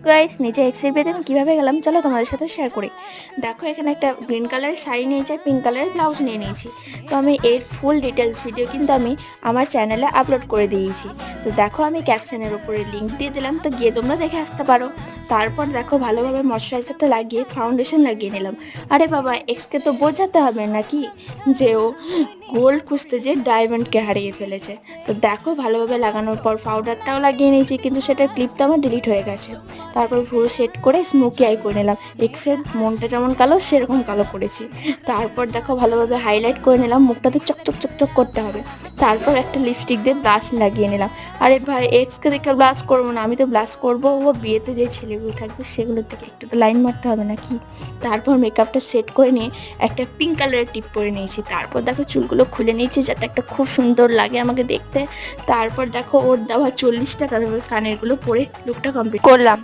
Guys নিচে এক্সের বিয়েতে আমি কীভাবে গেলাম চলো তোমাদের সাথে শেয়ার করি। দেখো এখানে একটা গ্রিন কালারের শাড়ি নিয়েছি আর পিঙ্ক কালারের ব্লাউজ নিয়ে নিয়েছি। তো আমি এর ফুল ডিটেলস ভিডিও কিন্তু আমি আমার চ্যানেলে আপলোড করে দিয়েছি। তো দেখো আমি ক্যাপশনের উপরে লিঙ্ক দিয়ে দিলাম, তো গিয়ে তোমরা দেখে আসতে পারো। তারপর দেখো ভালোভাবে ময়শ্চারাইজারটা লাগিয়ে ফাউন্ডেশন লাগিয়ে নিলাম। আরে বাবা, এক্সকে তো বোঝাতে হবে নাকি যে ও গোল্ড খুঁজতে যে ডায়মন্ডকে হারিয়ে ফেলেছে। তো দেখো ভালোভাবে লাগানোর পর পাউডারটাও লাগিয়ে নিয়েছি, কিন্তু সেটার ক্লিপটা আমার ডিলিট হয়ে গেছে। তারপর পুরো সেট করে স্মোকি আই করে নিলাম। এক্সের মনটা যেমন কালো সেরকম কালো করেছি। তারপর দেখো ভালোভাবে হাইলাইট করে নিলাম, মুখটাতে চকচক চকচক করতে হবে। তারপর একটা লিপস্টিক দিয়ে ব্লাশ লাগিয়ে নিলাম। আরে ভাই, এক্সকে দেখে ব্লাশ করবো না, আমি তো ব্লাশ করবো ও বিয়েতে যে ছেলেগুলো থাকবে সেগুলোর থেকে একটু তো লাইন মারতে হবে নাকি। তারপর মেকআপটা সেট করে নিয়ে একটা পিঙ্ক কালারের টিপ পরে নিয়েছি। তারপর দেখো চুলগুলো খুলে নিয়েছি যাতে একটা খুব সুন্দর লাগে আমাকে দেখতে। তারপর দেখো ওর দেওয়া 40 টাকা কানেরগুলো পরে লুকটা কমপ্লিট করলাম।